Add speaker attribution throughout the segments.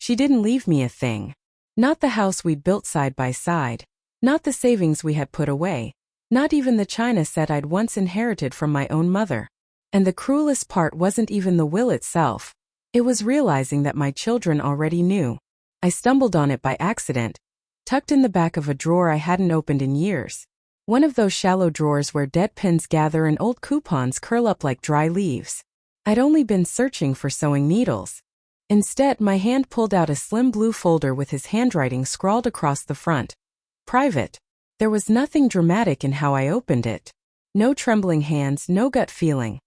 Speaker 1: She didn't leave me a thing. Not the house we'd built side by side. Not the savings we had put away. Not even the china set I'd once inherited from my own mother. And the cruelest part wasn't even the will itself. It was realizing that my children already knew. I stumbled on it by accident, tucked in the back of a drawer I hadn't opened in years. One of those shallow drawers where dead pins gather and old coupons curl up like dry leaves. I'd only been searching for sewing needles. Instead, my hand pulled out a slim blue folder with his handwriting scrawled across the front. Private. There was nothing dramatic in how I opened it. No trembling hands, no gut feeling.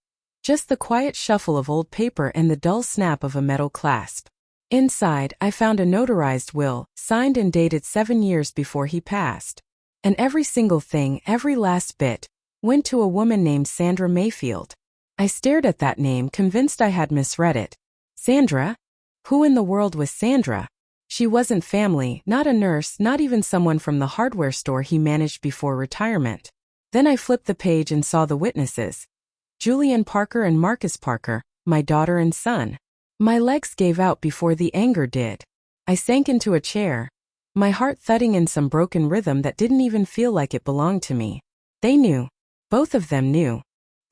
Speaker 1: Just the quiet shuffle of old paper and the dull snap of a metal clasp. Inside, I found a notarized will, signed and dated 7 years before he passed. And every single thing, every last bit, went to a woman named Sandra Mayfield. I stared at that name, convinced I had misread it. Sandra? Who in the world was Sandra? She wasn't family, not a nurse, not even someone from the hardware store he managed before retirement. Then I flipped the page and saw the witnesses. Julianne Parker and Marcus Parker, my daughter and son. My legs gave out before the anger did. I sank into a chair, my heart thudding in some broken rhythm that didn't even feel like it belonged to me. They knew. Both of them knew.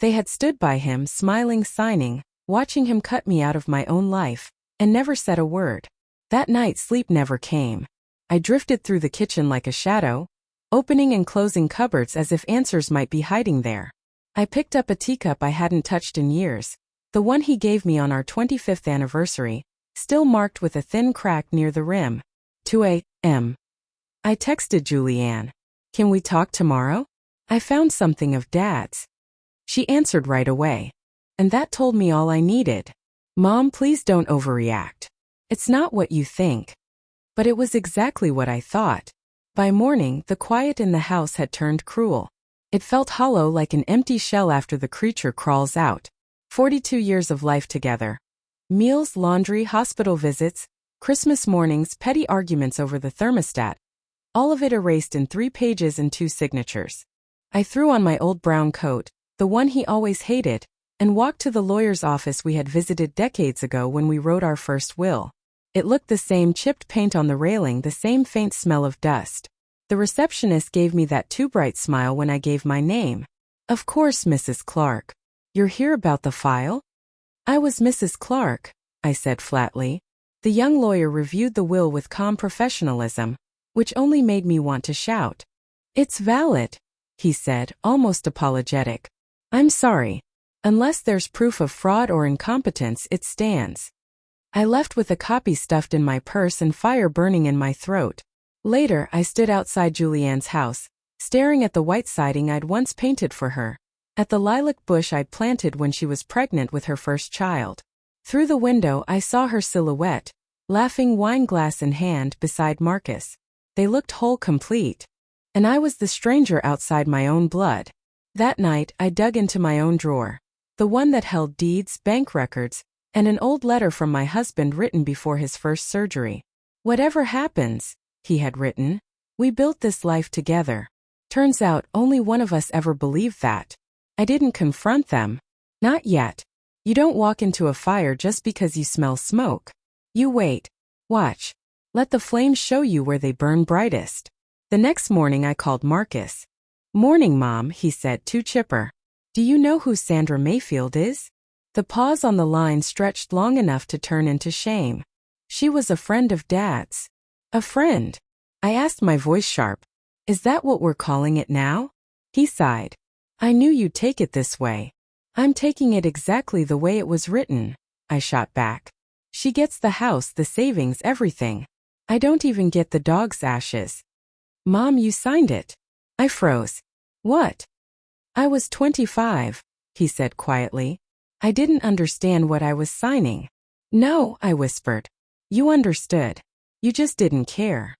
Speaker 1: They had stood by him, smiling, signing, watching him cut me out of my own life, and never said a word. That night sleep never came. I drifted through the kitchen like a shadow, opening and closing cupboards as if answers might be hiding there. I picked up a teacup I hadn't touched in years, the one he gave me on our 25th anniversary, still marked with a thin crack near the rim. 2 a.m. I texted Julianne. Can we talk tomorrow? I found something of Dad's. She answered right away. And that told me all I needed. Mom, please don't overreact. It's not what you think. But it was exactly what I thought. By morning, the quiet in the house had turned cruel. It felt hollow like an empty shell after the creature crawls out. 42 years of life together. Meals, laundry, hospital visits, Christmas mornings, petty arguments over the thermostat. All of it erased in 3 pages and 2 signatures. I threw on my old brown coat, the one he always hated, and walked to the lawyer's office we had visited decades ago when we wrote our first will. It looked the same, chipped paint on the railing, the same faint smell of dust. The receptionist gave me that too bright smile when I gave my name. Of course, Mrs. Clark. You're here about the file? I was Mrs. Clark, I said flatly. The young lawyer reviewed the will with calm professionalism, which only made me want to shout. It's valid, he said, almost apologetic. I'm sorry. Unless there's proof of fraud or incompetence, it stands. I left with a copy stuffed in my purse and fire burning in my throat. Later, I stood outside Julianne's house, staring at the white siding I'd once painted for her, at the lilac bush I'd planted when she was pregnant with her first child. Through the window, I saw her silhouette, laughing, wine glass in hand, beside Marcus. They looked whole, complete. And I was the stranger outside my own blood. That night, I dug into my own drawer, the one that held deeds, bank records, and an old letter from my husband written before his first surgery. Whatever happens, he had written, we built this life together. Turns out only one of us ever believed that. I didn't confront them. Not yet. You don't walk into a fire just because you smell smoke. You wait. Watch. Let the flames show you where they burn brightest. The next morning I called Marcus. Morning, Mom, he said, too chipper. Do you know who Sandra Mayfield is? The pause on the line stretched long enough to turn into shame. She was a friend of Dad's. A friend? I asked, my voice sharp. Is that what we're calling it now? He sighed. I knew you'd take it this way. I'm taking it exactly the way it was written, I shot back. She gets the house, the savings, everything. I don't even get the dog's ashes. Mom, you signed it. I froze. What? I was 25, he said quietly. I didn't understand what I was signing. No, I whispered. You understood. You just didn't care.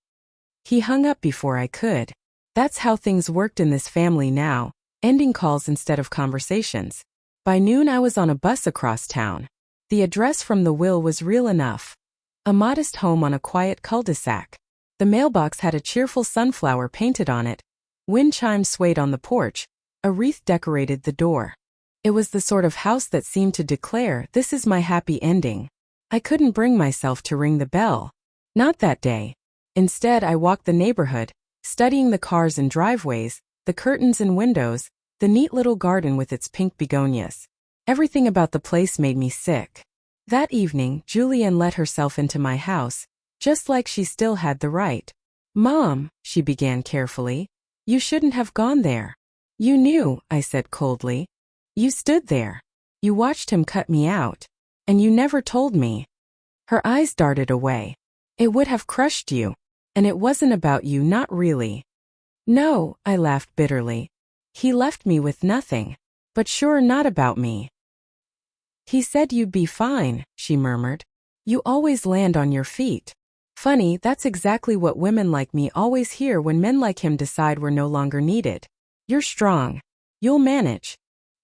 Speaker 1: He hung up before I could. That's how things worked in this family now, ending calls instead of conversations. By noon I was on a bus across town. The address from the will was real enough. A modest home on a quiet cul-de-sac. The mailbox had a cheerful sunflower painted on it. Wind chimes swayed on the porch. A wreath decorated the door. It was the sort of house that seemed to declare, this is my happy ending. I couldn't bring myself to ring the bell. Not that day. Instead, I walked the neighborhood, studying the cars and driveways, the curtains and windows, the neat little garden with its pink begonias. Everything about the place made me sick. That evening, Julianne let herself into my house, just like she still had the right. "Mom," she began carefully, "you shouldn't have gone there." "You knew," I said coldly. "You stood there. You watched him cut me out. And you never told me." Her eyes darted away. "It would have crushed you. And it wasn't about you, not really." "No," I laughed bitterly. "He left me with nothing. But sure, not about me." "He said you'd be fine," she murmured. "You always land on your feet." Funny, that's exactly what women like me always hear when men like him decide we're no longer needed. "You're strong. You'll manage."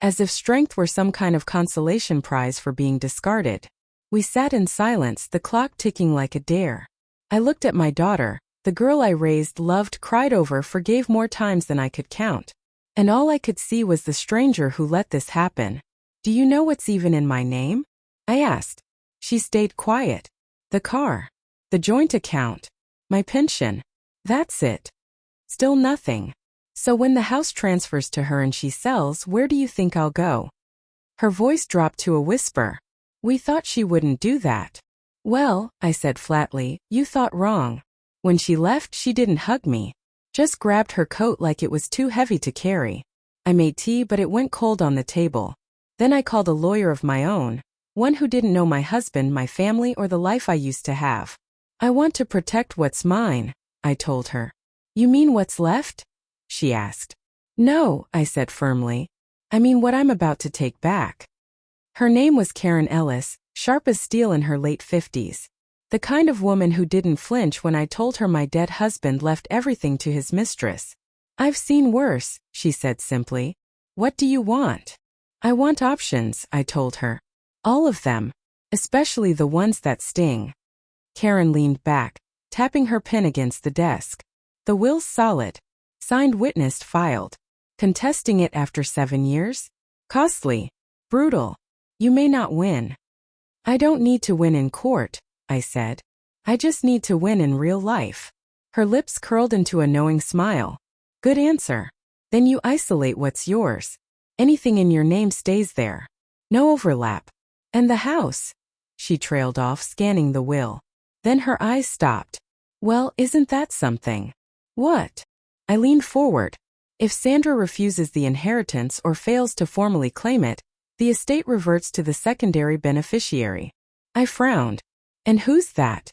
Speaker 1: As if strength were some kind of consolation prize for being discarded. We sat in silence, the clock ticking like a dare. I looked at my daughter, the girl I raised, loved, cried over, forgave more times than I could count. And all I could see was the stranger who let this happen. "Do you know what's even in my name?" I asked. She stayed quiet. "The car. The joint account. My pension. That's it. Still nothing. So when the house transfers to her and she sells, where do you think I'll go?" Her voice dropped to a whisper. "We thought she wouldn't do that." "Well," I said flatly, "you thought wrong. When she left, she didn't hug me. Just grabbed her coat like it was too heavy to carry. I made tea, but it went cold on the table. Then I called a lawyer of my own, one who didn't know my husband, my family, or the life I used to have. I want to protect what's mine," I told her. "You mean what's left?" she asked. "No," I said firmly. "I mean what I'm about to take back." Her name was Karen Ellis, sharp as steel in her late 50s. The kind of woman who didn't flinch when I told her my dead husband left everything to his mistress. "I've seen worse," she said simply. "What do you want?" "I want options," I told her. "All of them. Especially the ones that sting." Karen leaned back, tapping her pen against the desk. "The will's solid. Signed, witnessed, filed. Contesting it after 7 years? Costly. Brutal. You may not win." "I don't need to win in court," I said. "I just need to win in real life." Her lips curled into a knowing smile. "Good answer. Then you isolate what's yours. Anything in your name stays there. No overlap. And the house?" She trailed off, scanning the will. Then her eyes stopped. "Well, isn't that something?" "What?" I leaned forward. "If Sandra refuses the inheritance or fails to formally claim it, the estate reverts to the secondary beneficiary." I frowned. "And who's that?"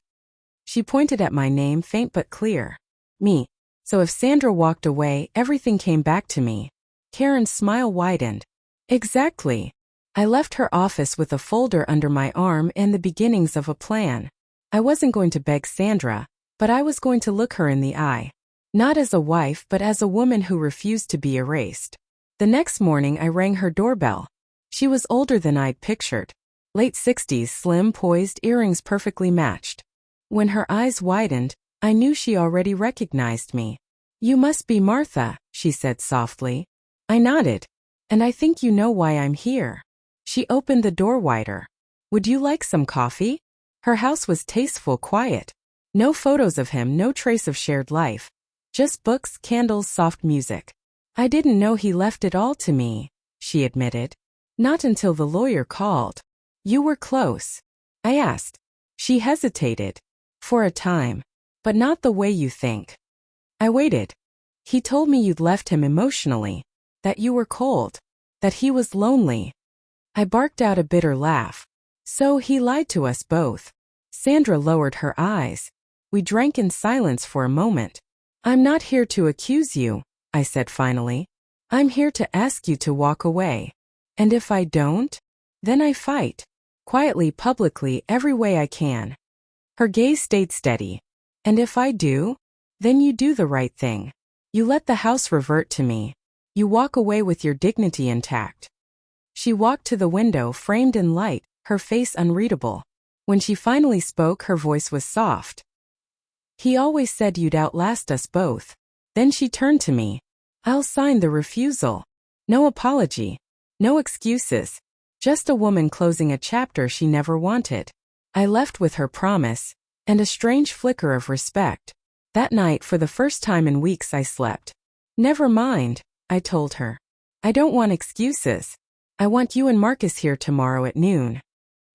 Speaker 1: She pointed at my name, faint but clear. "Me. So if Sandra walked away, everything came back to me." Karen's smile widened. "Exactly." I left her office with a folder under my arm and the beginnings of a plan. I wasn't going to beg Sandra, but I was going to look her in the eye. Not as a wife, but as a woman who refused to be erased. The next morning, I rang her doorbell. She was older than I'd pictured. Late 60s, slim, poised, earrings perfectly matched. When her eyes widened, I knew she already recognized me. "You must be Martha," she said softly. I nodded. "And I think you know why I'm here." She opened the door wider. "Would you like some coffee?" Her house was tasteful, quiet. No photos of him, no trace of shared life. Just books, candles, soft music. "I didn't know he left it all to me," she admitted. "Not until the lawyer called." "You were close?" I asked. She hesitated. "For a time. But not the way you think." I waited. "He told me you'd left him emotionally. That you were cold. That he was lonely." I barked out a bitter laugh. "So he lied to us both." Sandra lowered her eyes. We drank in silence for a moment. "I'm not here to accuse you," I said finally. "I'm here to ask you to walk away. And if I don't, then I fight. Quietly, publicly, every way I can." Her gaze stayed steady. "And if I do, then you do the right thing. You let the house revert to me. You walk away with your dignity intact." She walked to the window, framed in light, her face unreadable. When she finally spoke, her voice was soft. "He always said you'd outlast us both." Then she turned to me. "I'll sign the refusal. No apology. No excuses. Just a woman closing a chapter she never wanted." I left with her promise, and a strange flicker of respect. That night, for the first time in weeks, I slept. Never mind, I told her. I don't want excuses. I want you and Marcus here tomorrow at noon.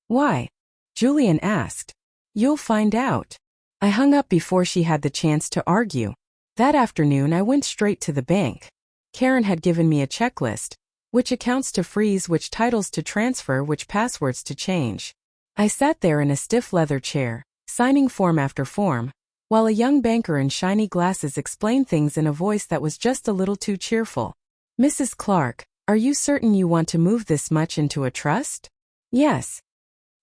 Speaker 1: Why? Julian asked. You'll find out. I hung up before she had the chance to argue. That afternoon I went straight to the bank. Karen had given me a checklist, which accounts to freeze, which titles to transfer, which passwords to change. I sat there in a stiff leather chair, signing form after form, while a young banker in shiny glasses explained things in a voice that was just a little too cheerful. Mrs. Clark, are you certain you want to move this much into a trust? Yes.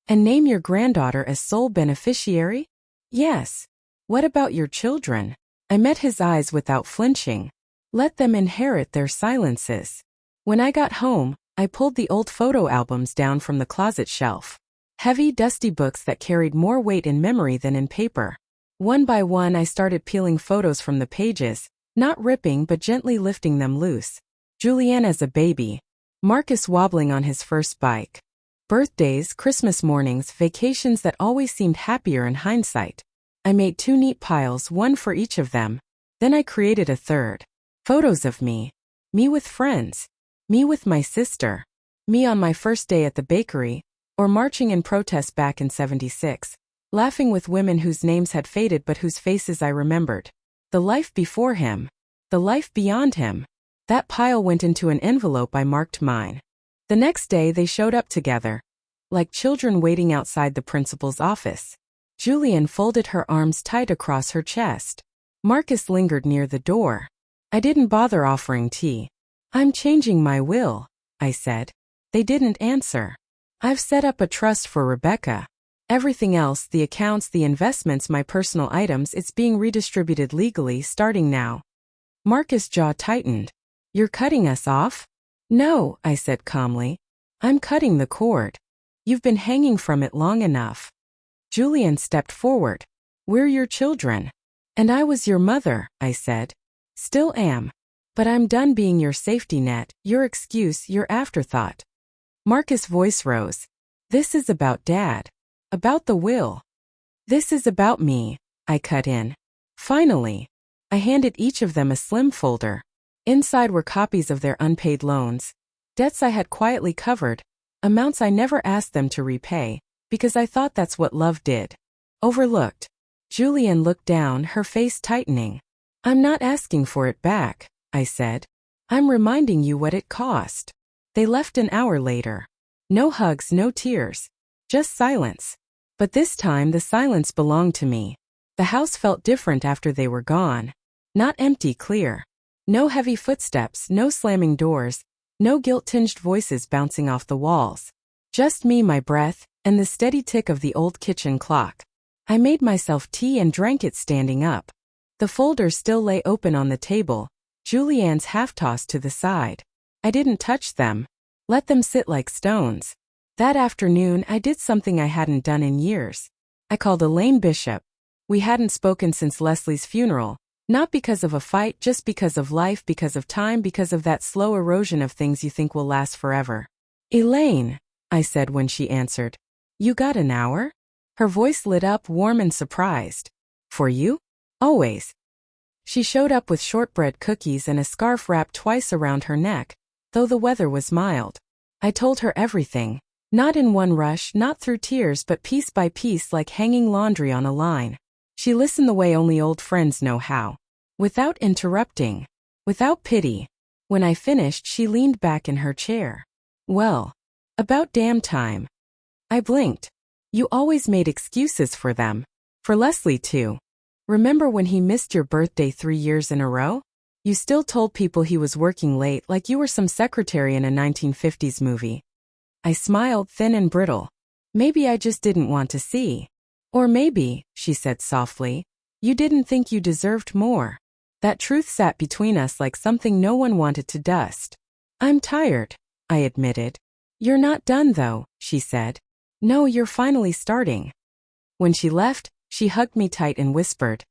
Speaker 1: And name your granddaughter as sole beneficiary? Yes. What about your children? I met his eyes without flinching. Let them inherit their silences. When I got home, I pulled the old photo albums down from the closet shelf. Heavy, dusty books that carried more weight in memory than in paper. One by one I started peeling photos from the pages, not ripping but gently lifting them loose. Julianne as a baby. Marcus wobbling on his first bike. Birthdays, Christmas mornings, vacations that always seemed happier in hindsight. I made 2 neat piles, one for each of them. Then I created a third. Photos of me. Me with friends. Me with my sister. Me on my first day at the bakery, or marching in protest back in '76. Laughing with women whose names had faded but whose faces I remembered. The life before him. The life beyond him. That pile went into an envelope I marked mine. The next day they showed up together, like children waiting outside the principal's office. Julianne folded her arms tight across her chest. Marcus lingered near the door. I didn't bother offering tea. I'm changing my will, I said. They didn't answer. I've set up a trust for Rebecca. Everything else, the accounts, the investments, my personal items, it's being redistributed legally starting now. Marcus' jaw tightened. You're cutting us off? No, I said calmly. I'm cutting the cord. You've been hanging from it long enough. Julianne stepped forward. We're your children. And I was your mother, I said. Still am. But I'm done being your safety net, your excuse, your afterthought. Marcus' voice rose. This is about Dad. About the will. This is about me, I cut in. Finally. I handed each of them a slim folder. Inside were copies of their unpaid loans. Debts I had quietly covered. Amounts I never asked them to repay, because I thought that's what love did. Overlooked. Julianne looked down, her face tightening. I'm not asking for it back, I said. I'm reminding you what it cost. They left an hour later. No hugs, no tears. Just silence. But this time the silence belonged to me. The house felt different after they were gone. Not empty, clear. No heavy footsteps, no slamming doors, no guilt-tinged voices bouncing off the walls. Just me, my breath, and the steady tick of the old kitchen clock. I made myself tea and drank it standing up. The folders still lay open on the table, Julianne's half-tossed to the side. I didn't touch them. Let them sit like stones. That afternoon I did something I hadn't done in years. I called Elaine Bishop. We hadn't spoken since Leslie's funeral. Not because of a fight, just because of life, because of time, because of that slow erosion of things you think will last forever. Elaine, I said when she answered. You got an hour? Her voice lit up, warm and surprised. For you? Always. She showed up with shortbread cookies and a scarf wrapped twice around her neck, though the weather was mild. I told her everything. Not in one rush, not through tears, but piece by piece, like hanging laundry on a line. She listened the way only old friends know how. Without interrupting. Without pity. When I finished, she leaned back in her chair. Well, about damn time. I blinked. You always made excuses for them. For Leslie too. Remember when he missed your birthday 3 years in a row? You still told people he was working late like you were some secretary in a 1950s movie. I smiled, thin and brittle. Maybe I just didn't want to see. Or maybe, she said softly, you didn't think you deserved more. That truth sat between us like something no one wanted to dust. I'm tired, I admitted. You're not done though, she said. No, you're finally starting. When she left, she hugged me tight and whispered,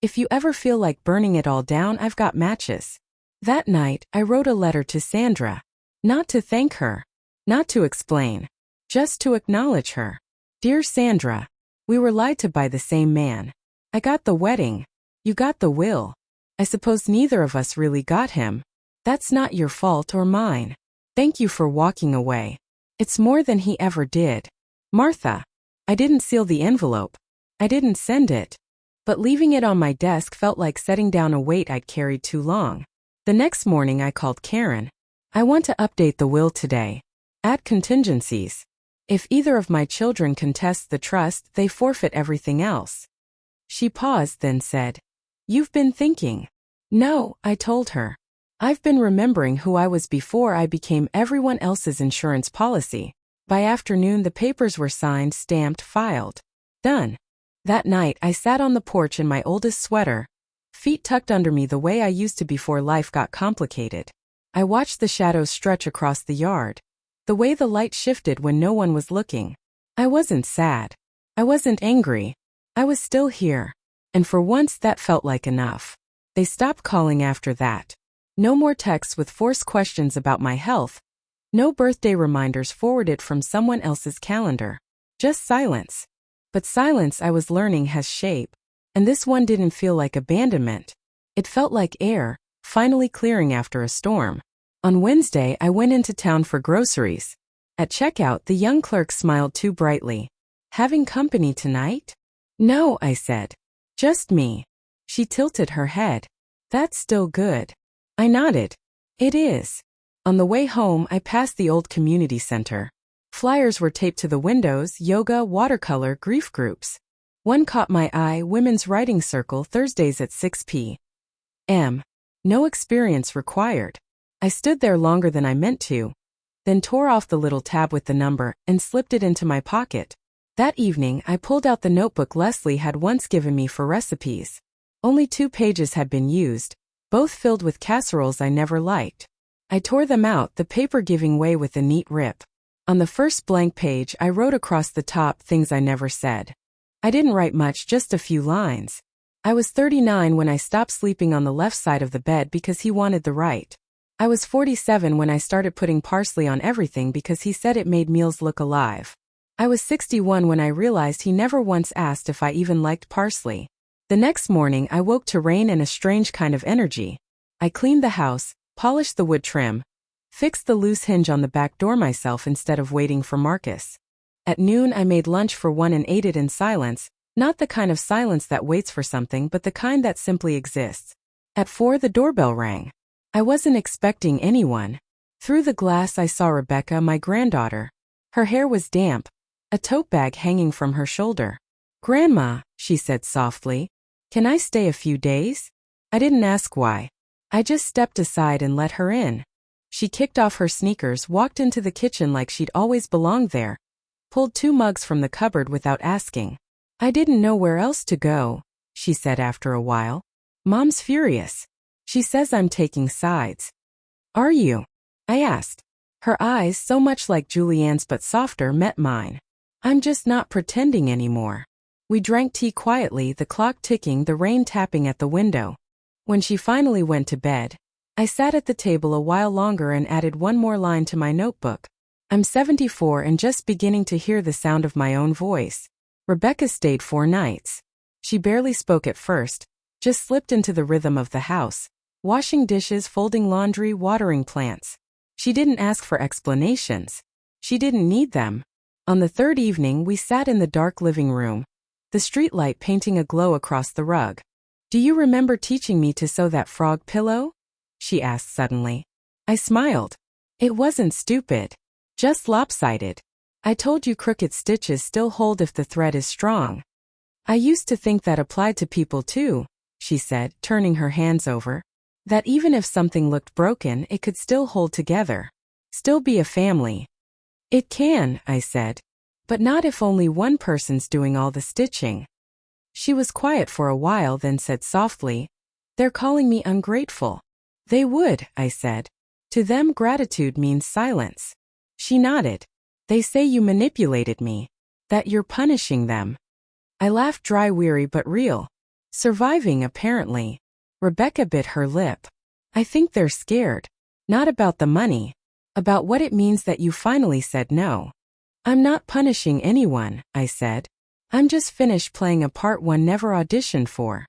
Speaker 1: if you ever feel like burning it all down, I've got matches. That night, I wrote a letter to Sandra. Not to thank her. Not to explain. Just to acknowledge her. Dear Sandra, We were lied to by the same man. I got the wedding. You got the will. I suppose neither of us really got him. That's not your fault or mine. Thank you for walking away. It's more than he ever did. Martha. I didn't seal the envelope. I didn't send it. But leaving it on my desk felt like setting down a weight I'd carried too long. The next morning I called Karen. I want to update the will today. Add contingencies. If either of my children contests the trust, they forfeit everything else. She paused, then said, You've been thinking. No, I told her. I've been remembering who I was before I became everyone else's insurance policy. By afternoon the papers were signed, stamped, filed. Done. That night I sat on the porch in my oldest sweater, feet tucked under me the way I used to before life got complicated. I watched the shadows stretch across the yard, the way the light shifted when no one was looking. I wasn't sad. I wasn't angry. I was still here. And for once that felt like enough. They stopped calling after that. No more texts with forced questions about my health. No birthday reminders forwarded from someone else's calendar. Just silence. But silence, I was learning, has shape. And this one didn't feel like abandonment. It felt like air, finally clearing after a storm. On Wednesday, I went into town for groceries. At checkout, the young clerk smiled too brightly. Having company tonight? No, I said. Just me. She tilted her head. That's still good. I nodded. It is. On the way home, I passed the old community center. Flyers were taped to the windows: yoga, watercolor, grief groups. One caught my eye: Women's Writing Circle, Thursdays at 6 p.m. No experience required. I stood there longer than I meant to, then tore off the little tab with the number and slipped it into my pocket. That evening, I pulled out the notebook Leslie had once given me for recipes. Only 2 pages had been used, both filled with casseroles I never liked. I tore them out, the paper giving way with a neat rip. On the first blank page, I wrote across the top things I never said. I didn't write much, just a few lines. I was 39 when I stopped sleeping on the left side of the bed because he wanted the right. I was 47 when I started putting parsley on everything because he said it made meals look alive. I was 61 when I realized he never once asked if I even liked parsley. The next morning I woke to rain and a strange kind of energy. I cleaned the house, polished the wood trim, fixed the loose hinge on the back door myself instead of waiting for Marcus. At noon I made lunch for one and ate it in silence, not the kind of silence that waits for something but the kind that simply exists. At 4 the doorbell rang. I wasn't expecting anyone. Through the glass I saw Rebecca, my granddaughter. Her hair was damp, a tote bag hanging from her shoulder. "Grandma," she said softly, "can I stay a few days?" I didn't ask why. I just stepped aside and let her in. She kicked off her sneakers, walked into the kitchen like she'd always belonged there, pulled 2 mugs from the cupboard without asking. "I didn't know where else to go," she said after a while. "Mom's furious. She says I'm taking sides." "Are you?" I asked. Her eyes, so much like Julianne's but softer, met mine. "I'm just not pretending anymore." We drank tea quietly, the clock ticking, the rain tapping at the window. When she finally went to bed, I sat at the table a while longer and added one more line to my notebook. I'm 74 and just beginning to hear the sound of my own voice. Rebecca stayed 4 nights. She barely spoke at first, just slipped into the rhythm of the house, washing dishes, folding laundry, watering plants. She didn't ask for explanations. She didn't need them. On the 3rd evening, we sat in the dark living room, the streetlight painting a glow across the rug. "Do you remember teaching me to sew that frog pillow?" she asked suddenly. I smiled. It wasn't stupid, just lopsided. "I told you crooked stitches still hold if the thread is strong." "I used to think that applied to people too," she said, turning her hands over. "That even if something looked broken, it could still hold together. Still be a family." "It can," I said. "But not if only one person's doing all the stitching." She was quiet for a while, then said softly, "They're calling me ungrateful." "They would," I said. "To them, gratitude means silence." She nodded. "They say you manipulated me. That you're punishing them." I laughed, dry, weary but real. Surviving, apparently. Rebecca bit her lip. "I think they're scared. Not about the money. About what it means that you finally said no." "I'm not punishing anyone," I said. I'm just finished playing a part one never auditioned for.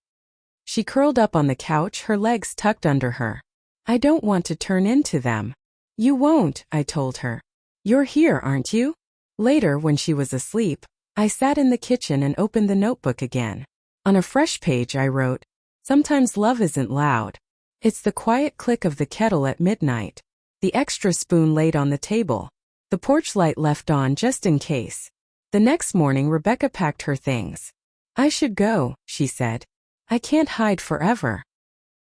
Speaker 1: She curled up on the couch, her legs tucked under her. I don't want to turn into them. You won't, I told her. You're here, aren't you? Later, when she was asleep, I sat in the kitchen and opened the notebook again. On a fresh page I wrote, "Sometimes love isn't loud. It's the quiet click of the kettle at midnight. The extra spoon laid on the table. The porch light left on just in case." The next morning Rebecca packed her things. "I should go," she said. "I can't hide forever."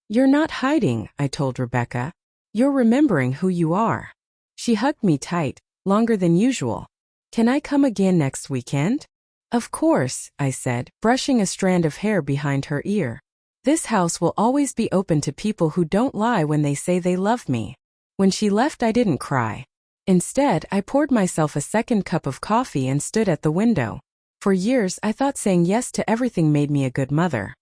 Speaker 1: "You're not hiding," I told Rebecca. "You're remembering who you are." She hugged me tight, longer than usual. "Can I come again next weekend?" "Of course," I said, brushing a strand of hair behind her ear. "This house will always be open to people who don't lie when they say they love me." When she left, I didn't cry. Instead, I poured myself a second cup of coffee and stood at the window. For years, I thought saying yes to everything made me a good mother.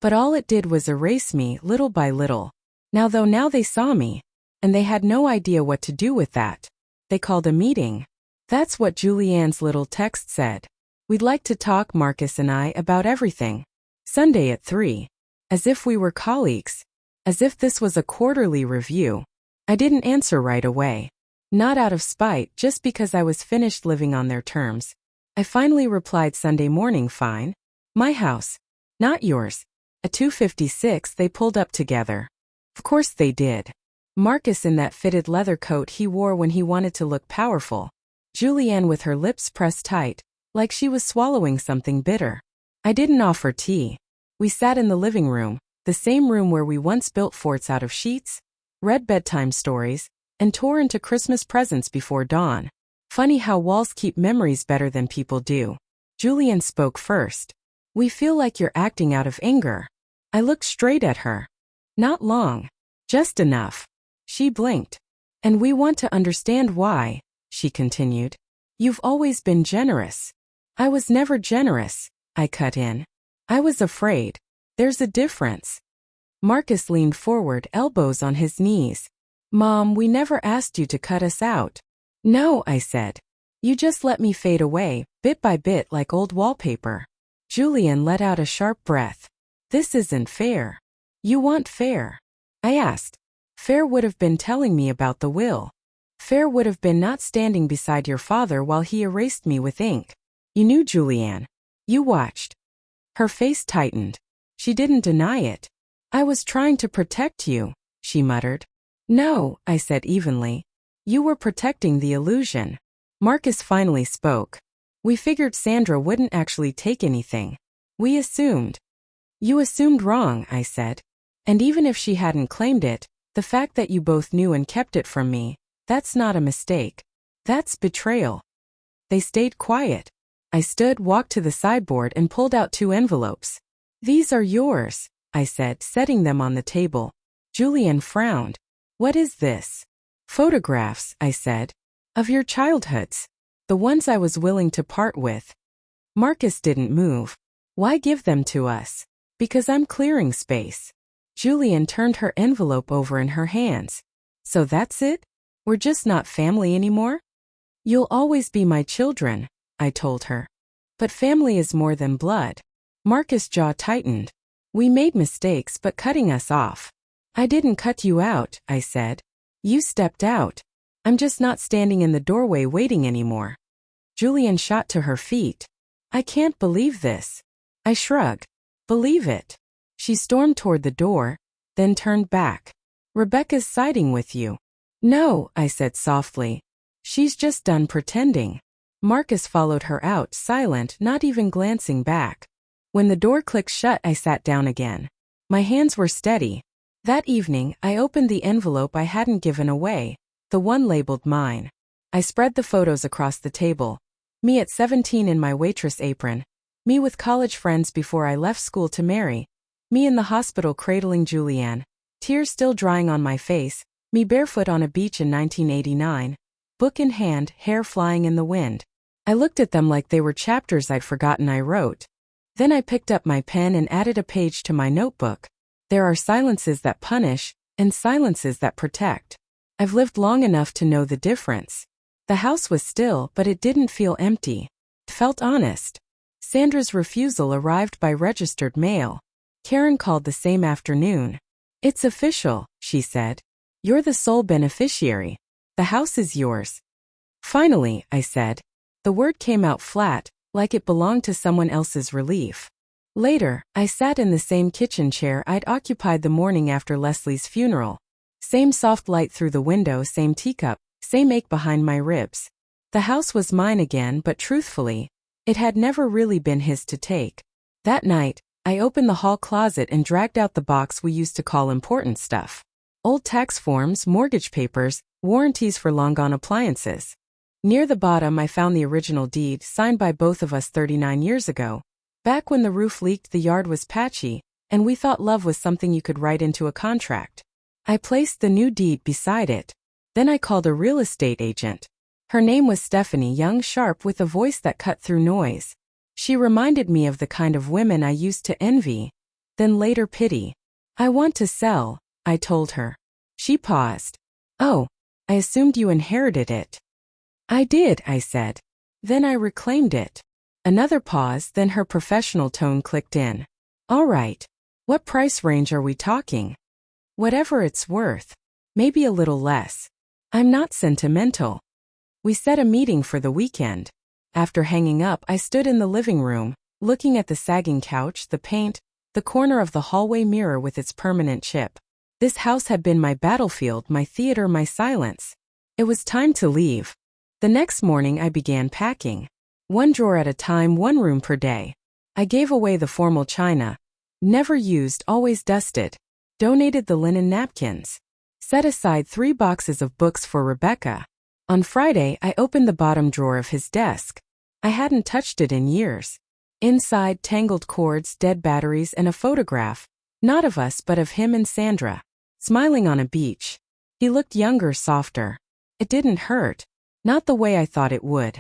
Speaker 1: But all it did was erase me, little by little. Now they saw me. And they had no idea what to do with that. They called a meeting. That's what Julianne's little text said. "We'd like to talk, Marcus and I, about everything. Sunday at 3. As if we were colleagues. As if this was a quarterly review. I didn't answer right away. Not out of spite, just because I was finished living on their terms. I finally replied Sunday morning, "Fine. My house. Not yours." At 2:56 they pulled up together. Of course they did. Marcus in that fitted leather coat he wore when he wanted to look powerful. Julianne with her lips pressed tight, like she was swallowing something bitter. I didn't offer tea. We sat in the living room, the same room where we once built forts out of sheets, read bedtime stories, and tore into Christmas presents before dawn. Funny how walls keep memories better than people do. Julianne spoke first. "We feel like you're acting out of anger." I looked straight at her. "Not long. Just enough." She blinked. "And we want to understand why," she continued. "You've always been generous." "I was never generous," I cut in. "I was afraid. There's a difference." Marcus leaned forward, elbows on his knees. "Mom, we never asked you to cut us out." "No," I said. "You just let me fade away, bit by bit like old wallpaper." Julianne let out a sharp breath. "This isn't fair." "You want fair?" I asked. "Fair would have been telling me about the will. Fair would have been not standing beside your father while he erased me with ink. You knew, Julianne. You watched." Her face tightened. She didn't deny it. "I was trying to protect you," she muttered. "No," I said evenly. "You were protecting the illusion." Marcus finally spoke. "We figured Sandra wouldn't actually take anything. We assumed." "You assumed wrong," I said. "And even if she hadn't claimed it, the fact that you both knew and kept it from me, that's not a mistake. That's betrayal." They stayed quiet. I stood, walked to the sideboard and pulled out 2 envelopes. "These are yours," I said, setting them on the table. Julianne frowned. "What is this?" "Photographs," I said. "Of your childhoods. The ones I was willing to part with." Marcus didn't move. "Why give them to us?" "Because I'm clearing space." Julianne turned her envelope over in her hands. "So that's it? We're just not family anymore?" "You'll always be my children," I told her. "But family is more than blood." Marcus' jaw tightened. "We made mistakes, but cutting us off." "I didn't cut you out," I said. "You stepped out. I'm just not standing in the doorway waiting anymore." Julianne shot to her feet. "I can't believe this." I shrugged. "Believe it." She stormed toward the door, then turned back. "Rebecca's siding with you." "No," I said softly. "She's just done pretending." Marcus followed her out, silent, not even glancing back. When the door clicked shut, I sat down again. My hands were steady. That evening, I opened the envelope I hadn't given away, the one labeled mine. I spread the photos across the table. Me at 17 in my waitress apron. Me with college friends before I left school to marry. Me in the hospital cradling Julianne. Tears still drying on my face. Me barefoot on a beach in 1989. Book in hand, hair flying in the wind. I looked at them like they were chapters I'd forgotten I wrote. Then I picked up my pen and added a page to my notebook. There are silences that punish, and silences that protect. I've lived long enough to know the difference. The house was still, but it didn't feel empty. It felt honest. Sandra's refusal arrived by registered mail. Karen called the same afternoon. "It's official," she said. "You're the sole beneficiary. The house is yours." "Finally," I said. The word came out flat, like it belonged to someone else's relief. Later, I sat in the same kitchen chair I'd occupied the morning after Leslie's funeral. Same soft light through the window, same teacup, same ache behind my ribs. The house was mine again, but truthfully, it had never really been his to take. That night, I opened the hall closet and dragged out the box we used to call important stuff. Old tax forms, mortgage papers, warranties for long-gone appliances. Near the bottom I found the original deed signed by both of us 39 years ago. Back when the roof leaked, the yard was patchy, and we thought love was something you could write into a contract. I placed the new deed beside it. Then I called a real estate agent. Her name was Stephanie, young, sharp, with a voice that cut through noise. She reminded me of the kind of women I used to envy, then later pity. "I want to sell," I told her. She paused. "Oh, I assumed you inherited it." "I did," I said. "Then I reclaimed it." Another pause, then her professional tone clicked in. "All right. What price range are we talking?" "Whatever it's worth. Maybe a little less. I'm not sentimental." We set a meeting for the weekend. After hanging up, I stood in the living room, looking at the sagging couch, the paint, the corner of the hallway mirror with its permanent chip. This house had been my battlefield, my theater, my silence. It was time to leave. The next morning I began packing. One drawer at a time, one room per day. I gave away the formal china. Never used, always dusted. Donated the linen napkins. Set aside 3 boxes of books for Rebecca. On Friday, I opened the bottom drawer of his desk. I hadn't touched it in years. Inside, tangled cords, dead batteries, and a photograph. Not of us, but of him and Sandra. Smiling on a beach. He looked younger, softer. It didn't hurt. Not the way I thought it would.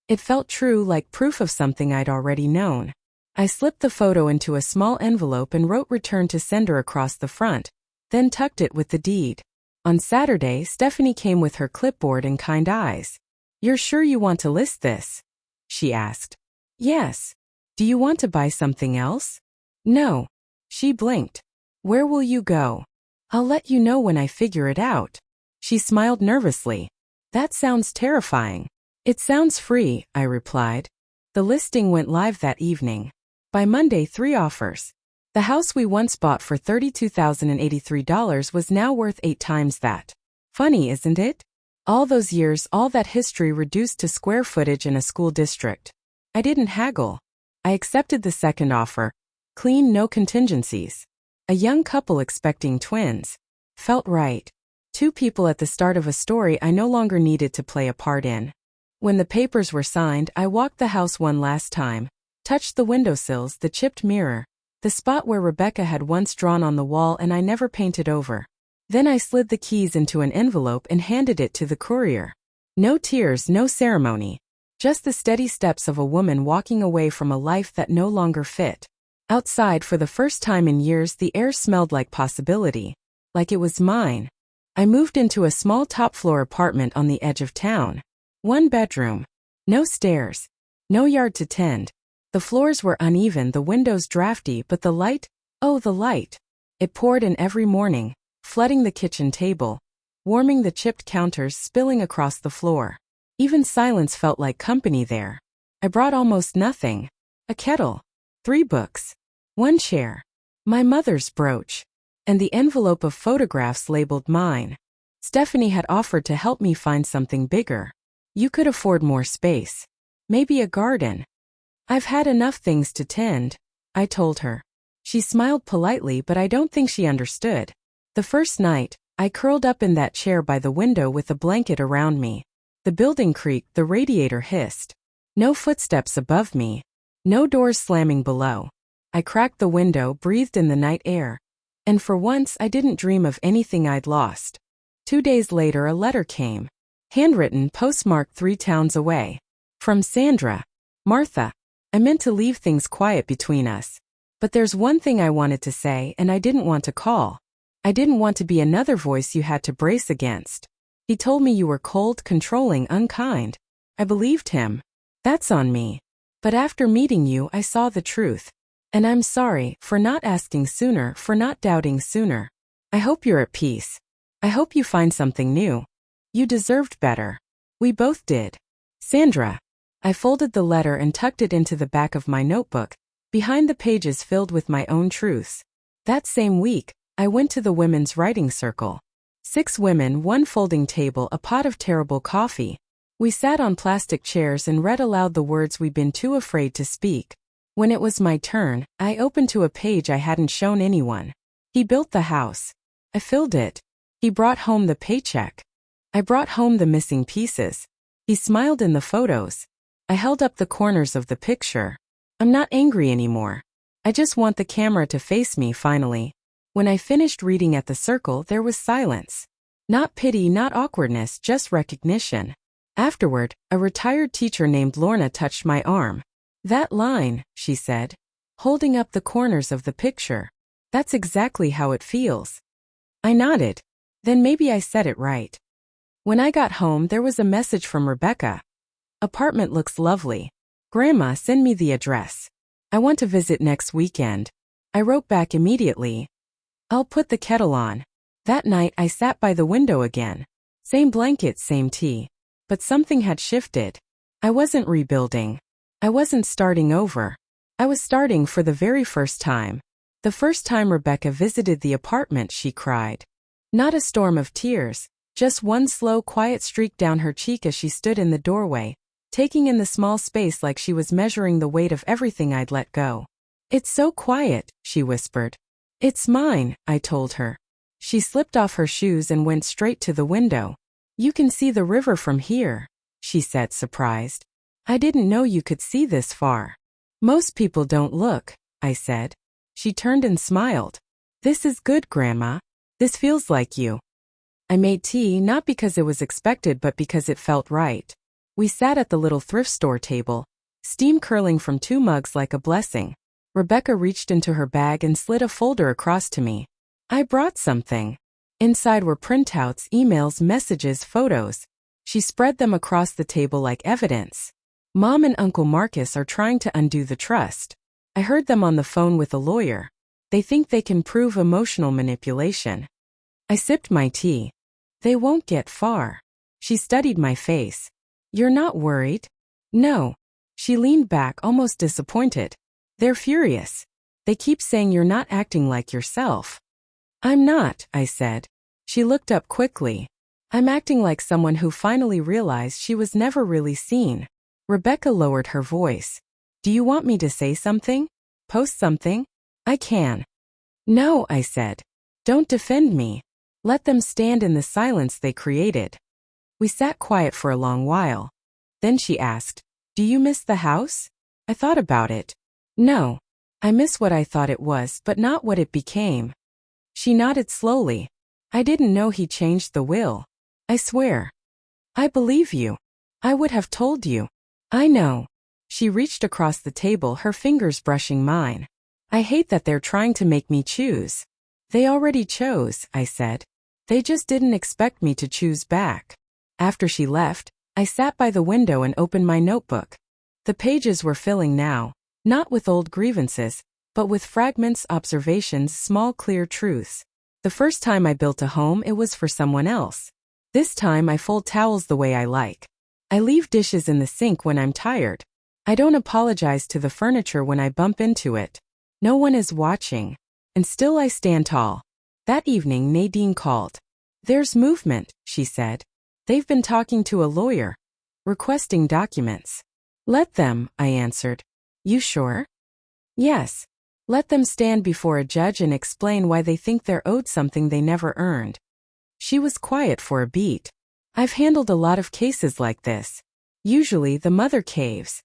Speaker 1: It felt true, like proof of something I'd already known. I slipped the photo into a small envelope and wrote "Return to sender" across the front, then tucked it with the deed. On Saturday, Stephanie came with her clipboard and kind eyes. "You're sure you want to list this?" she asked. "Yes. Do you want to buy something else?" "No." She blinked. "Where will you go?" "I'll let you know when I figure it out." She smiled nervously. "That sounds terrifying." "It sounds free," I replied. The listing went live that evening. By Monday, 3 offers. The house we once bought for $32,083 was now worth 8 times that. Funny, isn't it? All those years, all that history reduced to square footage in a school district. I didn't haggle. I accepted the second offer. Clean, no contingencies. A young couple expecting twins. Felt right. 2 people at the start of a story I no longer needed to play a part in. When the papers were signed, I walked the house one last time. Touched the windowsills, the chipped mirror. The spot where Rebecca had once drawn on the wall and I never painted over. Then I slid the keys into an envelope and handed it to the courier. No tears, no ceremony. Just the steady steps of a woman walking away from a life that no longer fit. Outside, for the first time in years, the air smelled like possibility. Like it was mine. I moved into a small top-floor apartment on the edge of town. 1 bedroom. No stairs. No yard to tend. The floors were uneven, the windows drafty, but the light, oh, the light. It poured in every morning, flooding the kitchen table, warming the chipped counters, spilling across the floor. Even silence felt like company there. I brought almost nothing. A kettle. 3 books. 1 chair. My mother's brooch. And the envelope of photographs labeled mine. Stephanie had offered to help me find something bigger. "You could afford more space. Maybe a garden." "I've had enough things to tend," I told her. She smiled politely, but I don't think she understood. The first night, I curled up in that chair by the window with a blanket around me. The building creaked, the radiator hissed. No footsteps above me. No doors slamming below. I cracked the window, breathed in the night air. And for once, I didn't dream of anything I'd lost. 2 days later, a letter came. Handwritten, postmarked 3 towns away. From Sandra. "Martha, I meant to leave things quiet between us. But there's one thing I wanted to say, and I didn't want to call. I didn't want to be another voice you had to brace against. He told me you were cold, controlling, unkind. I believed him. That's on me. But after meeting you, I saw the truth. And I'm sorry for not asking sooner, for not doubting sooner. I hope you're at peace. I hope you find something new. You deserved better. We both did. Sandra. I folded the letter and tucked it into the back of my notebook, behind the pages filled with my own truths. That same week, I went to the women's writing circle. 6 women, 1 folding table, a pot of terrible coffee. We sat on plastic chairs and read aloud the words we'd been too afraid to speak. When it was my turn, I opened to a page I hadn't shown anyone. He built the house. I filled it. He brought home the paycheck. I brought home the missing pieces. He smiled in the photos. I held up the corners of the picture. I'm not angry anymore. I just want the camera to face me finally. When I finished reading at the circle, there was silence. Not pity, not awkwardness, just recognition. Afterward, a retired teacher named Lorna touched my arm. That line, she said, holding up the corners of the picture. That's exactly how it feels. I nodded. Then maybe I said it right. When I got home, there was a message from Rebecca. Apartment looks lovely. Grandma, send me the address. I want to visit next weekend. I wrote back immediately. I'll put the kettle on. That night I sat by the window again. Same blanket, same tea. But something had shifted. I wasn't rebuilding. I wasn't starting over. I was starting for the very first time. The first time Rebecca visited the apartment, she cried. Not a storm of tears, just one slow, quiet streak down her cheek as she stood in the doorway, taking in the small space like she was measuring the weight of everything I'd let go. It's so quiet, she whispered. It's mine, I told her. She slipped off her shoes and went straight to the window. You can see the river from here, she said, surprised. I didn't know you could see this far. Most people don't look, I said. She turned and smiled. This is good, Grandma. This feels like you. I made tea not because it was expected but because it felt right. We sat at the little thrift store table, steam curling from 2 mugs like a blessing. Rebecca reached into her bag and slid a folder across to me. I brought something. Inside were printouts, emails, messages, photos. She spread them across the table like evidence. Mom and Uncle Marcus are trying to undo the trust. I heard them on the phone with a lawyer. They think they can prove emotional manipulation. I sipped my tea. They won't get far. She studied my face. You're not worried? No. She leaned back, almost disappointed. They're furious. They keep saying you're not acting like yourself. I'm not, I said. She looked up quickly. I'm acting like someone who finally realized she was never really seen. Rebecca lowered her voice. Do you want me to say something? Post something? I can. No, I said. Don't defend me. Let them stand in the silence they created. We sat quiet for a long while. Then she asked, do you miss the house? I thought about it. No. I miss what I thought it was, but not what it became. She nodded slowly. I didn't know he changed the will. I swear. I believe you. I would have told you. I know. She reached across the table, her fingers brushing mine. I hate that they're trying to make me choose. They already chose, I said. They just didn't expect me to choose back. After she left, I sat by the window and opened my notebook. The pages were filling now, not with old grievances, but with fragments, observations, small clear truths. The first time I built a home, it was for someone else. This time I fold towels the way I like. I leave dishes in the sink when I'm tired. I don't apologize to the furniture when I bump into it. No one is watching. And still I stand tall. That evening Nadine called. There's movement, she said. They've been talking to a lawyer. Requesting documents. Let them, I answered. You sure? Yes. Let them stand before a judge and explain why they think they're owed something they never earned. She was quiet for a beat. I've handled a lot of cases like this. Usually the mother caves.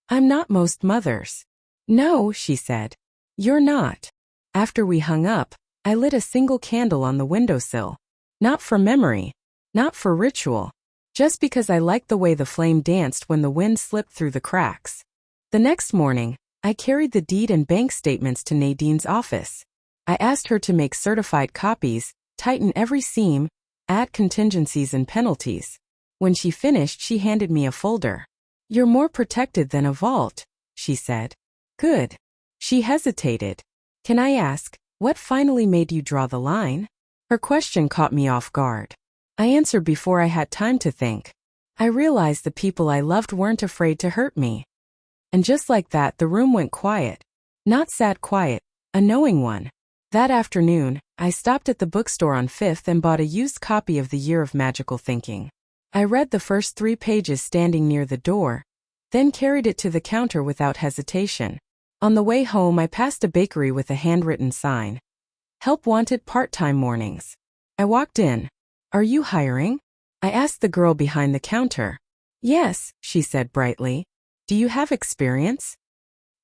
Speaker 1: I'm not most mothers. No, she said. You're not. After we hung up, I lit a single candle on the windowsill. Not for memory. Not for ritual. Just because I liked the way the flame danced when the wind slipped through the cracks. The next morning, I carried the deed and bank statements to Nadine's office. I asked her to make certified copies, tighten every seam, add contingencies and penalties. When she finished, she handed me a folder. You're more protected than a vault, she said. Good. She hesitated. Can I ask, what finally made you draw the line? Her question caught me off guard. I answered before I had time to think. I realized the people I loved weren't afraid to hurt me. And just like that, the room went quiet. Not sad quiet, a knowing one. That afternoon, I stopped at the bookstore on 5th and bought a used copy of The Year of Magical Thinking. I read the first 3 pages standing near the door, then carried it to the counter without hesitation. On the way home, I passed a bakery with a handwritten sign. Help wanted part-time mornings. I walked in. Are you hiring? I asked the girl behind the counter. Yes, she said brightly. Do you have experience?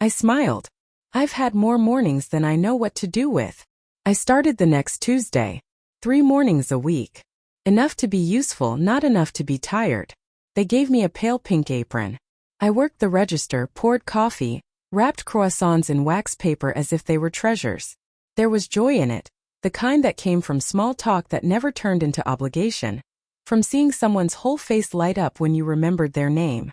Speaker 1: I smiled. I've had more mornings than I know what to do with. I started the next Tuesday. 3 mornings a week. Enough to be useful, not enough to be tired. They gave me a pale pink apron. I worked the register, poured coffee, wrapped croissants in wax paper as if they were treasures. There was joy in it, the kind that came from small talk that never turned into obligation. From seeing someone's whole face light up when you remembered their name.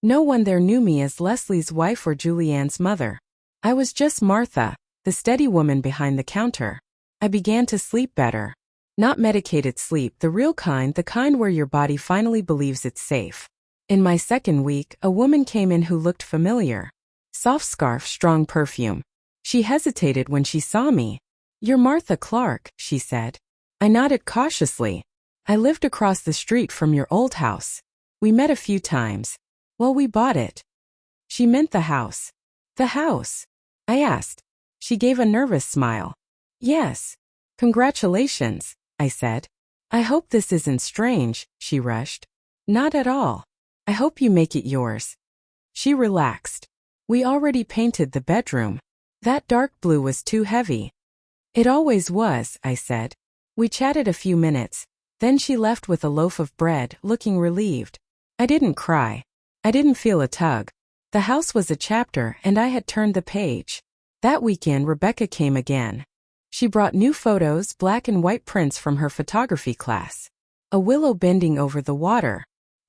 Speaker 1: No one there knew me as Leslie's wife or Julianne's mother. I was just Martha, the steady woman behind the counter. I began to sleep better. Not medicated sleep, the real kind, the kind where your body finally believes it's safe. In my second week, a woman came in who looked familiar. Soft scarf, strong perfume. She hesitated when she saw me. You're Martha Clark, she said. I nodded cautiously. I lived across the street from your old house. We met a few times. Well, we bought it. She meant the house. The house? I asked. She gave a nervous smile. Yes. Congratulations, I said. I hope this isn't strange, she rushed. Not at all. I hope you make it yours. She relaxed. We already painted the bedroom. That dark blue was too heavy. It always was, I said. We chatted a few minutes. Then she left with a loaf of bread, looking relieved. I didn't cry. I didn't feel a tug. The house was a chapter, and I had turned the page. That weekend, Rebecca came again. She brought new photos, black and white prints from her photography class. A willow bending over the water.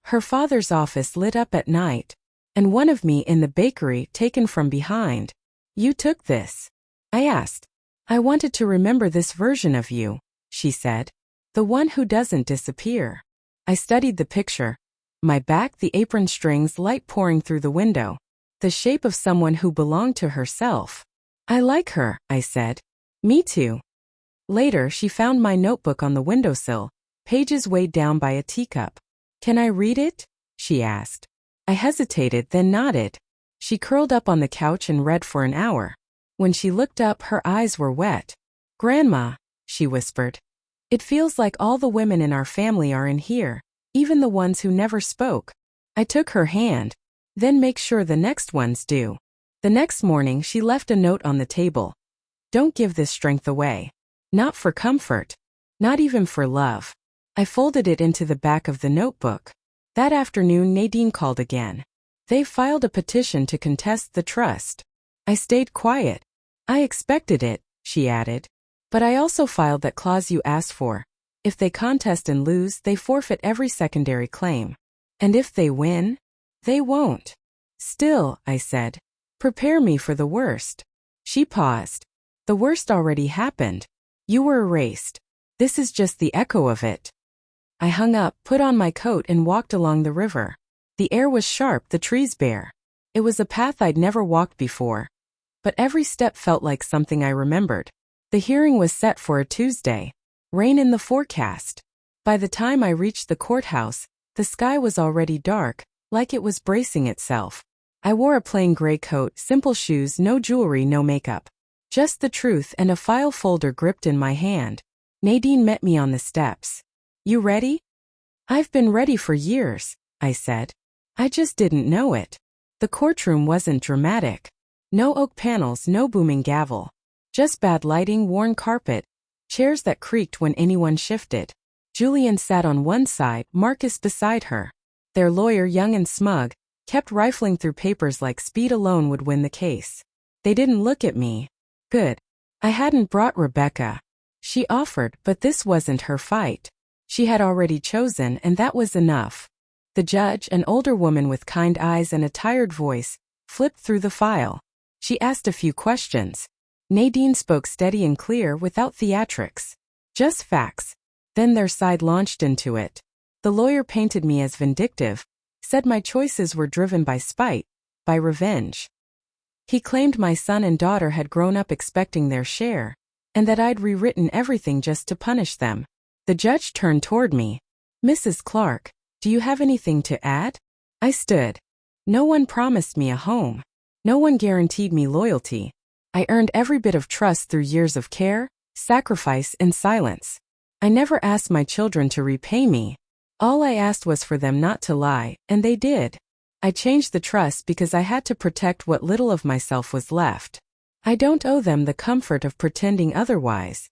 Speaker 1: Her father's office lit up at night. And one of me in the bakery taken from behind. You took this? I asked. I wanted to remember this version of you, she said. The one who doesn't disappear. I studied the picture. My back, the apron strings, light pouring through the window. The shape of someone who belonged to herself. I like her, I said. Me too. Later, she found my notebook on the windowsill, pages weighed down by a teacup. Can I read it? She asked. I hesitated, then nodded. She curled up on the couch and read for an hour. When she looked up, her eyes were wet. Grandma, she whispered. It feels like all the women in our family are in here, even the ones who never spoke. I took her hand. Then make sure the next ones do. The next morning, she left a note on the table. Don't give this strength away. Not for comfort. Not even for love. I folded it into the back of the notebook. That afternoon, Nadine called again. They filed a petition to contest the trust. I stayed quiet. I expected it, she added. But I also filed that clause you asked for. If they contest and lose, they forfeit every secondary claim. And if they win, they won't. Still, I said, prepare me for the worst. She paused. The worst already happened. You were erased. This is just the echo of it. I hung up, put on my coat and walked along the river. The air was sharp, the trees bare. It was a path I'd never walked before. But every step felt like something I remembered. The hearing was set for a Tuesday. Rain in the forecast. By the time I reached the courthouse, the sky was already dark, like it was bracing itself. I wore a plain gray coat, simple shoes, no jewelry, no makeup. Just the truth and a file folder gripped in my hand. Nadine met me on the steps. You ready? I've been ready for years, I said. I just didn't know it. The courtroom wasn't dramatic. No oak panels, no booming gavel. Just bad lighting, worn carpet, chairs that creaked when anyone shifted. Julian sat on one side, Marcus beside her. Their lawyer, young and smug, kept rifling through papers like speed alone would win the case. They didn't look at me. Good. I hadn't brought Rebecca. She offered, but this wasn't her fight. She had already chosen, and that was enough. The judge, an older woman with kind eyes and a tired voice, flipped through the file. She asked a few questions. Nadine spoke steady and clear without theatrics. Just facts. Then their side launched into it. The lawyer painted me as vindictive, said my choices were driven by spite, by revenge. He claimed my son and daughter had grown up expecting their share, and that I'd rewritten everything just to punish them. The judge turned toward me. "Mrs. Clark, do you have anything to add?" I stood. No one promised me a home. No one guaranteed me loyalty. I earned every bit of trust through years of care, sacrifice, and silence. I never asked my children to repay me. All I asked was for them not to lie, and they did. I changed the trust because I had to protect what little of myself was left. I don't owe them the comfort of pretending otherwise.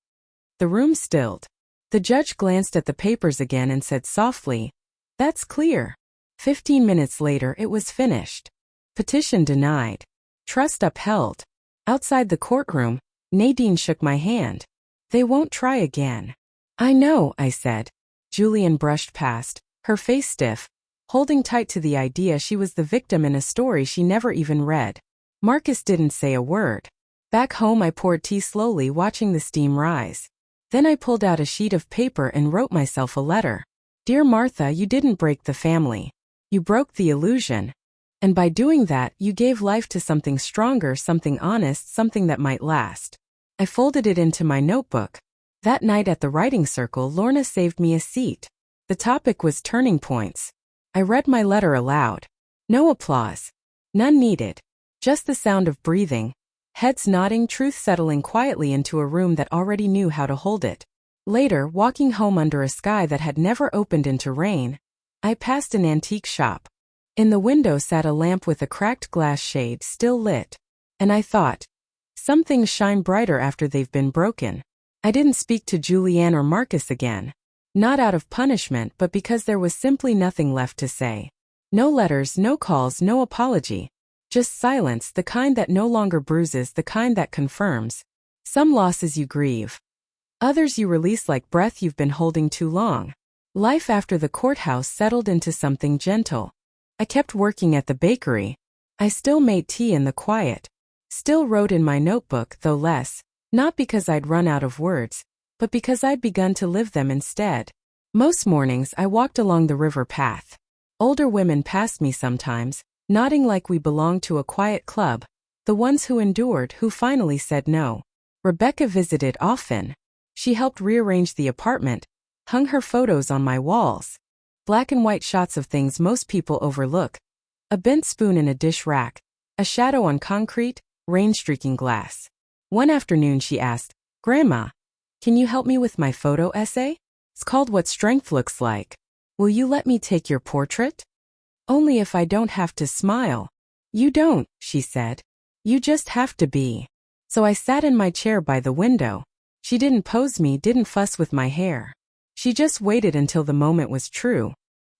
Speaker 1: The room stilled. The judge glanced at the papers again and said softly, "That's clear." 15 minutes later it was finished. Petition denied. Trust upheld. Outside the courtroom, Nadine shook my hand. "They won't try again." "I know," I said. Julian brushed past, her face stiff, holding tight to the idea she was the victim in a story she never even read. Marcus didn't say a word. Back home I poured tea slowly, watching the steam rise. Then I pulled out a sheet of paper and wrote myself a letter. "Dear Martha, you didn't break the family. You broke the illusion. And by doing that, you gave life to something stronger, something honest, something that might last." I folded it into my notebook. That night at the writing circle, Lorna saved me a seat. The topic was turning points. I read my letter aloud. No applause. None needed. Just the sound of breathing. Heads nodding, truth settling quietly into a room that already knew how to hold it. Later, walking home under a sky that had never opened into rain, I passed an antique shop. In the window sat a lamp with a cracked glass shade still lit. And I thought, some things shine brighter after they've been broken. I didn't speak to Julianne or Marcus again. Not out of punishment, but because there was simply nothing left to say. No letters, no calls, no apology. Just silence, the kind that no longer bruises, the kind that confirms. Some losses you grieve. Others you release like breath you've been holding too long. Life after the courthouse settled into something gentle. I kept working at the bakery. I still made tea in the quiet. Still wrote in my notebook, though less, not because I'd run out of words, but because I'd begun to live them instead. Most mornings I walked along the river path. Older women passed me sometimes, nodding like we belonged to a quiet club, the ones who endured, who finally said no. Rebecca visited often. She helped rearrange the apartment, hung her photos on my walls. Black and white shots of things most people overlook. A bent spoon in a dish rack, a shadow on concrete, rain-streaking glass. One afternoon she asked, "Grandma, can you help me with my photo essay? It's called What Strength Looks Like. Will you let me take your portrait?" "Only if I don't have to smile." "You don't," she said. "You just have to be." So I sat in my chair by the window. She didn't pose me, didn't fuss with my hair. She just waited until the moment was true.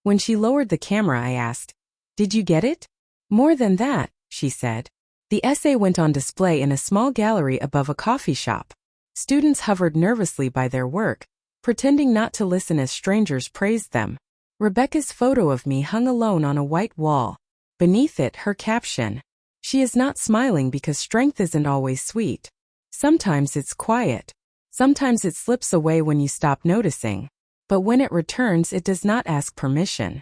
Speaker 1: When she lowered the camera, I asked, "Did you get it?" "More than that," she said. The essay went on display in a small gallery above a coffee shop. Students hovered nervously by their work, pretending not to listen as strangers praised them. Rebecca's photo of me hung alone on a white wall. Beneath it, her caption, "She is not smiling because strength isn't always sweet. Sometimes it's quiet. Sometimes it slips away when you stop noticing. But when it returns, it does not ask permission."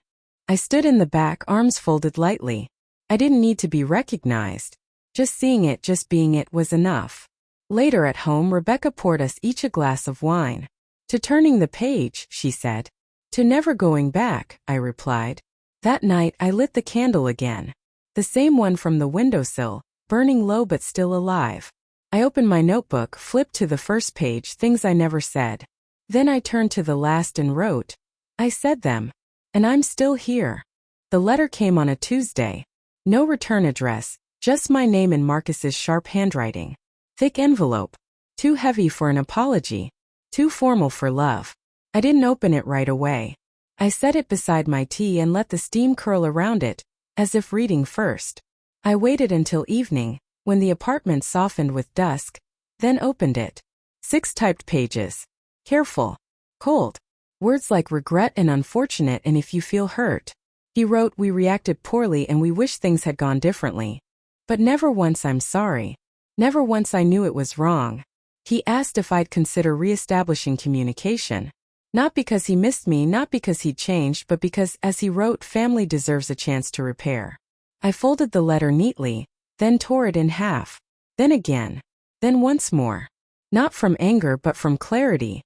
Speaker 1: I stood in the back, arms folded lightly. I didn't need to be recognized. Just seeing it, just being it, was enough. Later at home, Rebecca poured us each a glass of wine. "To turning the page," she said. "To never going back," I replied. That night, I lit the candle again. The same one from the windowsill, burning low but still alive. I opened my notebook, flipped to the first page, things I never said. Then I turned to the last and wrote. I said them. And I'm still here. The letter came on a Tuesday. No return address, just my name in Marcus's sharp handwriting. Thick envelope. Too heavy for an apology. Too formal for love. I didn't open it right away. I set it beside my tea and let the steam curl around it, as if reading first. I waited until evening, when the apartment softened with dusk, then opened it. 6 typed pages. Careful. Cold. Words like regret and unfortunate and if you feel hurt. He wrote, "We reacted poorly and we wish things had gone differently. But never once I'm sorry. Never once I knew it was wrong. He asked if I'd consider reestablishing communication. Not because he missed me, not because he'd changed, but because, as he wrote, family deserves a chance to repair. I folded the letter neatly, then tore it in half. Then again. Then once more. Not from anger but from clarity.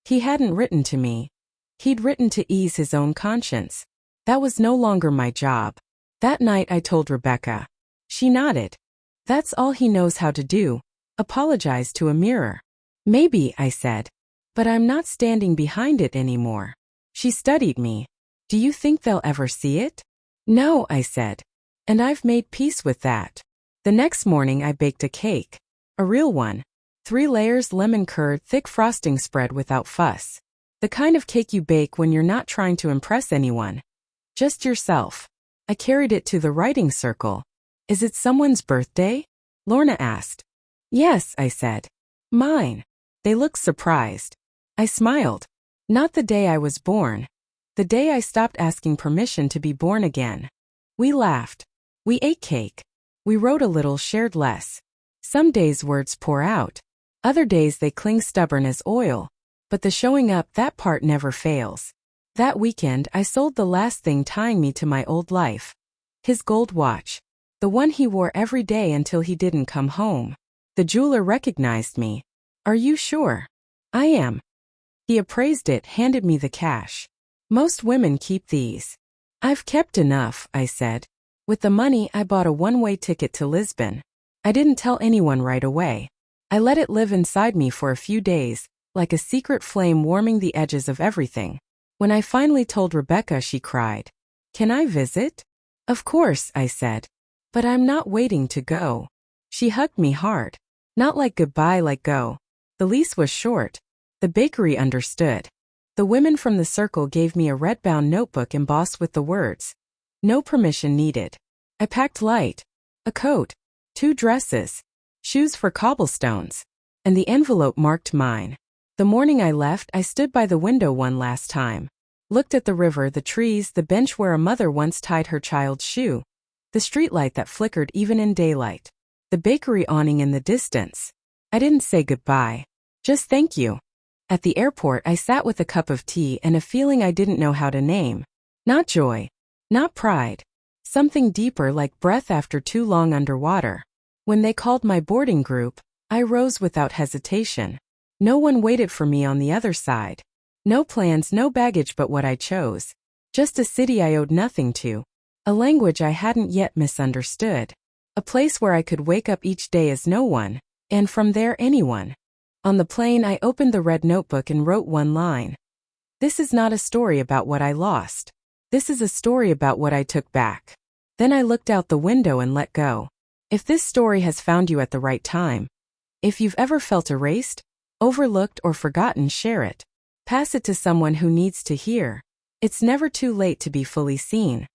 Speaker 1: He hadn't written to me. He'd written to ease his own conscience. That was no longer my job. That night I told Rebecca. She nodded. That's all he knows how to do. Apologize to a mirror. Maybe, I said. But I'm not standing behind it anymore. She studied me. Do you think they'll ever see it? No, I said. And I've made peace with that. The next morning I baked a cake. A real one. 3 layers lemon curd, thick frosting spread without fuss. The kind of cake you bake when you're not trying to impress anyone. Just yourself. I carried it to the writing circle. Is it someone's birthday? Lorna asked. Yes, I said. Mine. They looked surprised. I smiled. Not the day I was born. The day I stopped asking permission to be born again. We laughed. We ate cake. We wrote a little, shared less. Some days words pour out. Other days they cling stubborn as oil. But the showing up, that part never fails. That weekend I sold the last thing tying me to my old life. His gold watch. The one he wore every day until he didn't come home. The jeweler recognized me. Are you sure? I am. He appraised it, handed me the cash. Most women keep these. I've kept enough, I said. With the money I bought a one-way ticket to Lisbon. I didn't tell anyone right away. I let it live inside me for a few days, like a secret flame warming the edges of everything. When I finally told Rebecca, she cried. Can I visit? Of course, I said. But I'm not waiting to go. She hugged me hard. Not like goodbye, like go. The lease was short. The bakery understood. The women from the circle gave me a red-bound notebook embossed with the words, no permission needed. I packed light. A coat. 2 dresses. Shoes for cobblestones. And the envelope marked mine. The morning I left, I stood by the window one last time. Looked at the river, the trees, the bench where a mother once tied her child's shoe. The streetlight that flickered even in daylight. The bakery awning in the distance. I didn't say goodbye. Just thank you. At the airport, I sat with a cup of tea and a feeling I didn't know how to name. Not joy. Not pride. Something deeper, like breath after too long underwater. When they called my boarding group, I rose without hesitation. No one waited for me on the other side. No plans, no baggage but what I chose. Just a city I owed nothing to. A language I hadn't yet misunderstood. A place where I could wake up each day as no one, and from there anyone. On the plane I opened the red notebook and wrote one line. This is not a story about what I lost. This is a story about what I took back. Then I looked out the window and let go. If this story has found you at the right time, if you've ever felt erased, overlooked or forgotten, share it. Pass it to someone who needs to hear. It's never too late to be fully seen.